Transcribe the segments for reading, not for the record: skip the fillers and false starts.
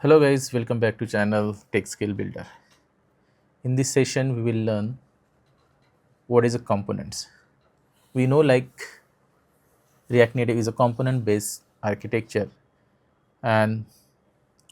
Hello guys, welcome back to channel Tech Skill Builder. In this session, we will learn what is a components. We know like React Native is a component based architecture, and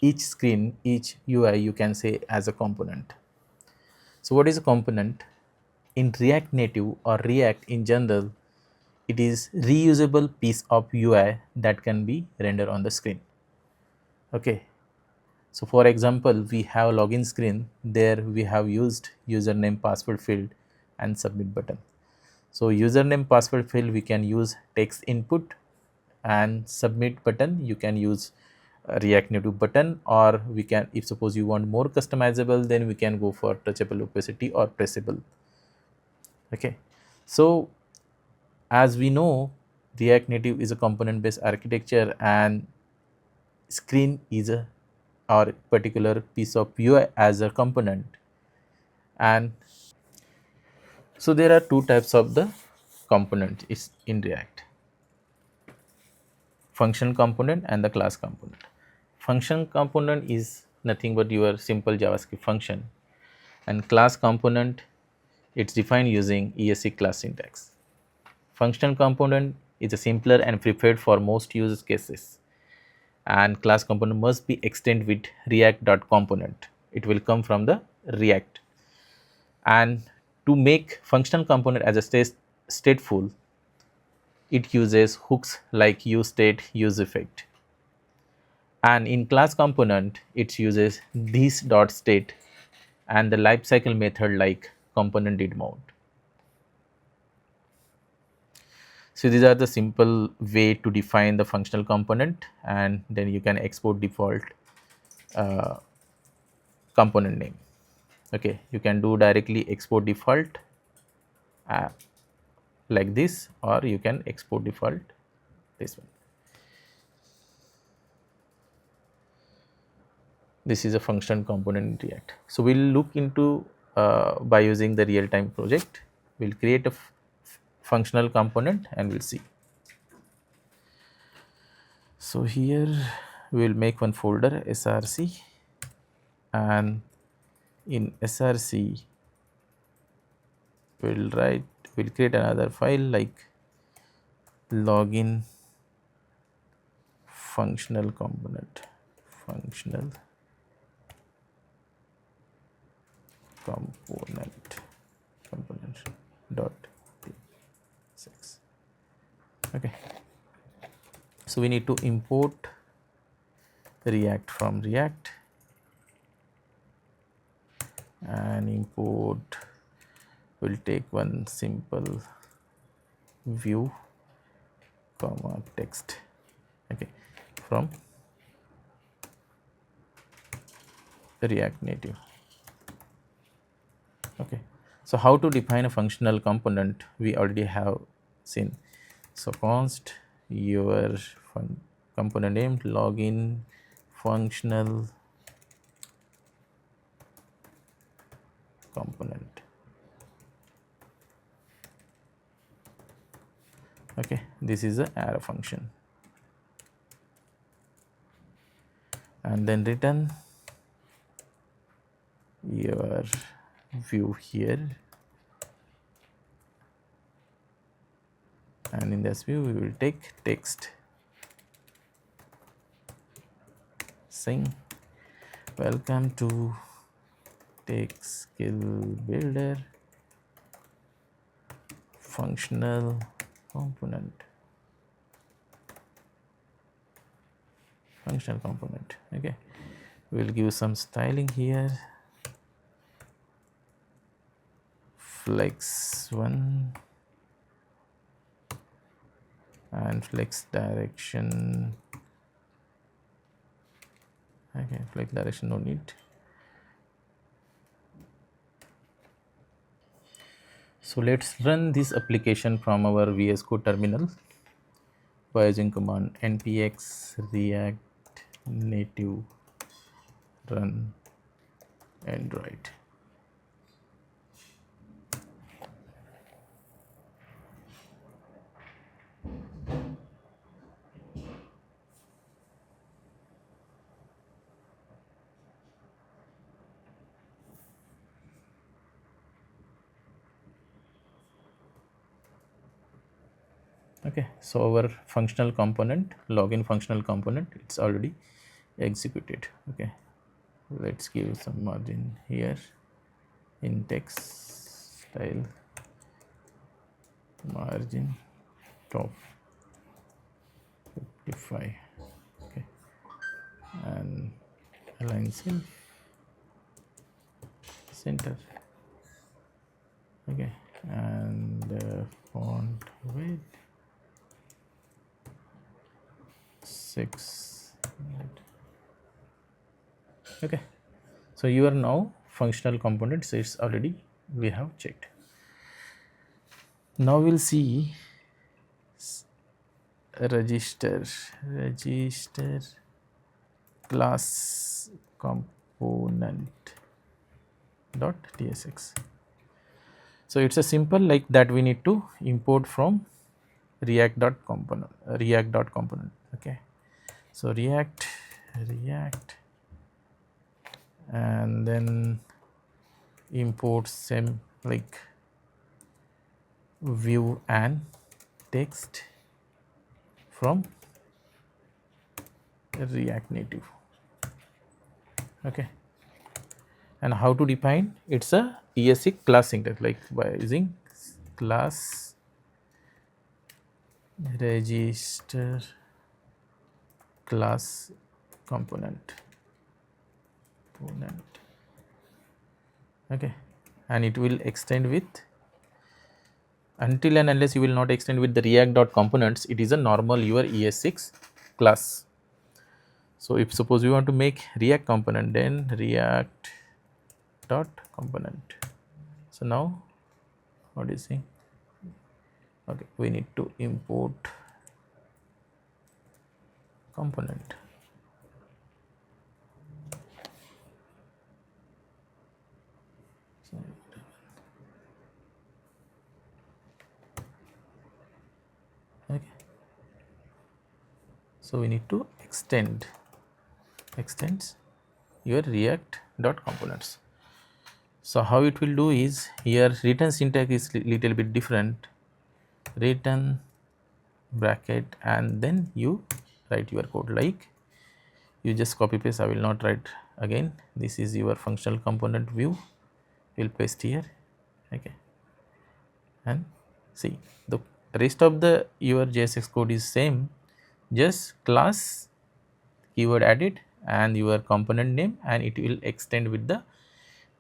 each screen, each UI you can say as a component. So what is a component? In React Native or React in general, it is reusable piece of UI that can be rendered on the screen. Okay, so for example, we have login screen. There we have used username password field and submit button. So username password field we can use text input, and submit button you can use React Native button, or we can, if suppose you want more customizable, then we can go for touchable opacity or pressable. Okay, so as we know, React Native is a component based architecture, and screen is a or particular piece of UI as a component. And so there are two types of the component is in React: function component and the class component. Function component is nothing but your simple JavaScript function, and class component, it's defined using ESC class syntax. Function component is a simpler and preferred for most use cases, and class component must be extended with react.component. It will come from the React. And to make functional component as a stateful, it uses hooks like useState, useEffect. And in class component, it uses this dot state and the lifecycle method like component did mount. So these are the simple way to define the functional component, and then you can export default uh, component name. Okay, you can do directly export default uh, like this, or you can export default this one. This is a function component in React. So we'll look into by using the real-time project. We'll create a functional component and we'll see. So here we'll make one folder src, and in src we'll create another file like login functional component component dot t6. Okay, so we need to import React from React, and import will take one simple view comma text, okay, from React Native. Okay, so how to define a functional component we already have seen. So const your component name login functional component. Okay, this is a arrow function, and then return your view here, and in this view we will take text saying welcome to Tech Skill Builder functional component. Okay, we'll give some styling here, flex 1 and flex direction. Okay, flex direction no need. So let's run this application from our VS Code terminal by using command npx react native run android. Okay, so our functional component, login functional component, it's already executed. Okay, let's give some margin here in text style, margin top 55. Okay, and align self center. Okay, and font weight 6. Okay, so you are now functional components is already we have checked. Now we'll see register class component dot tsx. So it's a simple like that we need to import from react.component. Okay, so react and then import same like view and text from React Native. Okay, and how to define? It's a ESX class syntax, like by using class register class component. Okay, and it will extend with, until and unless you will not extend with the react.components, it is a normal your ES6 class. So if suppose you want to make React component, then React dot component. So now what is saying? Okay, we need to import component. Okay, so we need to extends your React dot components. So how it will do is, here return syntax is little bit different. Return bracket and then you write your code, like you just copy paste. I will not write again. This is your functional component view, we'll paste here. Okay, and see the rest of the your JSX code is same, just class keyword added and your component name, and it will extend with the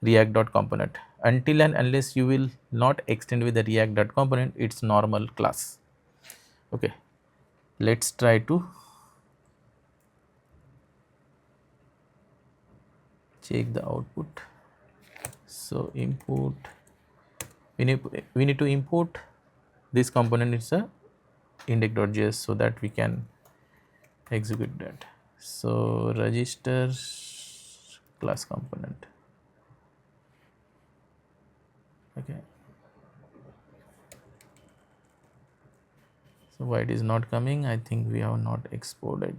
react.component. Until and unless you will not extend with the react.component, it's normal class. Okay, let's try to check the output. So import, we need to import this component. It's a index.js, so that we can execute that. So register class component. Okay, so why it is not coming? I think we have not exported.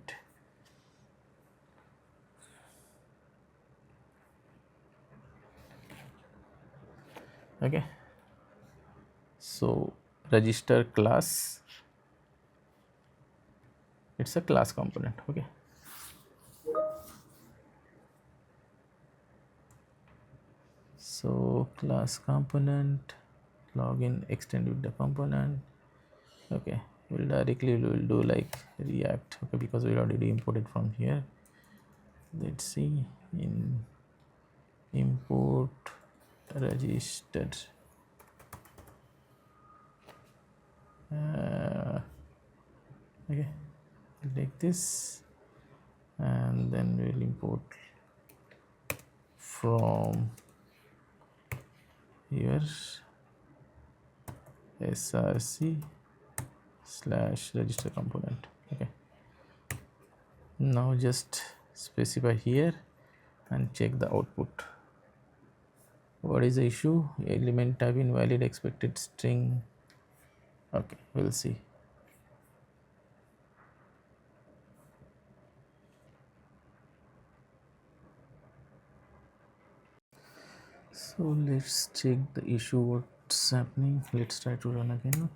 Okay, so register class, it's a class component. Okay, so class component, login, extend with the component. Okay, we'll do like React. Okay, because we already imported from here. Let's see in import registered. Okay, we'll take this and then we'll import from here src slash register component. Okay, now just specify here and check the output. What is the issue? Element type invalid, expected string. Okay, we'll see. So let's check the issue, what's happening. Let's try to run again.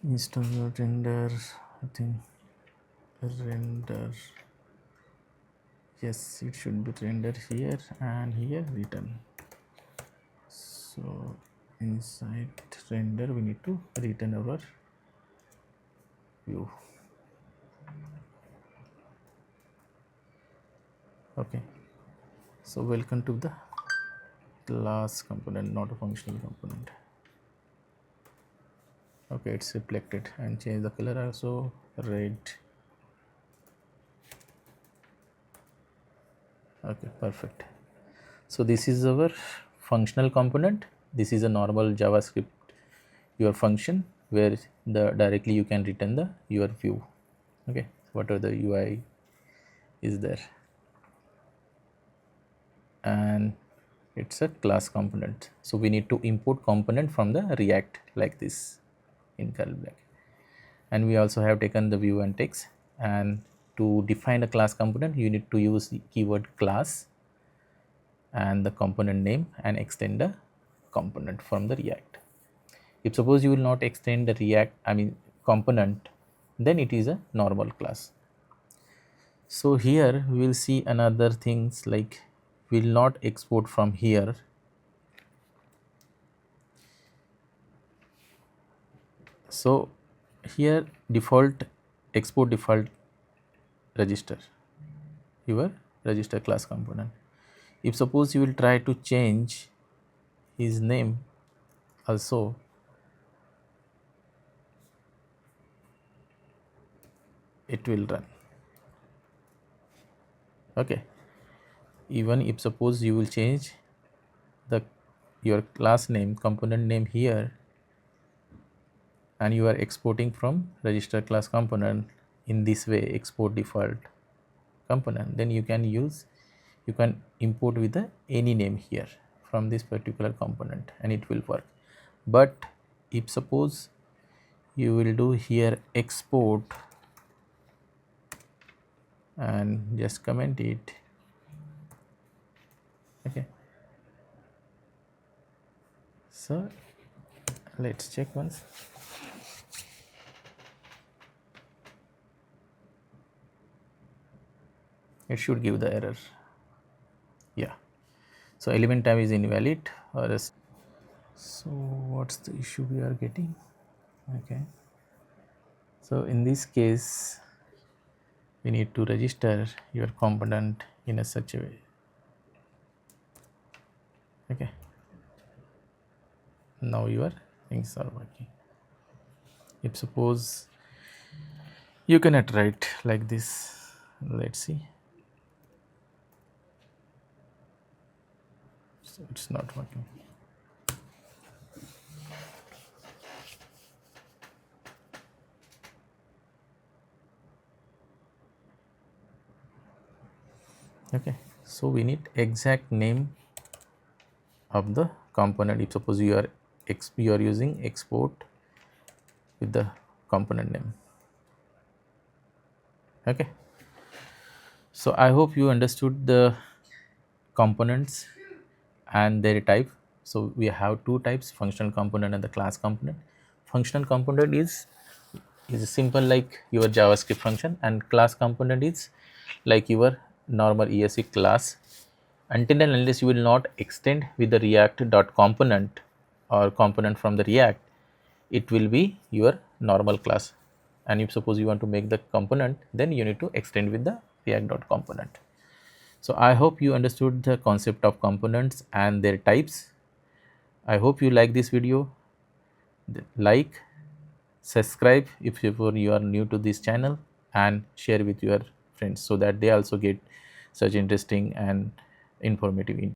install render, I think render, yes, it should be render here and here return. So inside render we need to return our view. Okay, so welcome to the class component, not a functional component. Okay, it's reflected, and change the color also red. Okay, perfect. So this is our functional component. This is a normal JavaScript your function where the directly you can return the your view. Okay, whatever the UI is there, and it's a class component. So we need to import component from the React like this in curly bracket. And we also have taken the view and text, and to define a class component you need to use the keyword class and the component name and extend the component from the React. If suppose you will not extend the component, then it is a normal class. So here we will see another things like we will not export from here. So here default export default register your register class component. If suppose you will try to change his name also, it will run. Okay, even if suppose you will change the your class name component name here, and you are exporting from register class component in this way, export default component, then you can import with the any name here from this particular component and it will work. But if suppose you will do here export and just comment it, okay, so let's check once. It should give the error. Yeah, so element type is invalid or else. So what's the issue we are getting? Okay, so in this case we need to register your component in a such a way. Okay, now your things are working. If suppose you cannot write like this, let's see. So it's not working. Okay, so we need exact name of the component. If suppose you are using export with the component name. Okay, so I hope you understood the components and their type. So we have two types, functional component and the class component. Functional component is simple like your JavaScript function, and class component is like your normal ESE class. Until and unless you will not extend with the React dot component or component from the React, it will be your normal class. And if suppose you want to make the component, then you need to extend with the React dot component. So I hope you understood the concept of components and their types. I hope you like this video. Like, subscribe if you are new to this channel, and share with your friends so that they also get such interesting and informative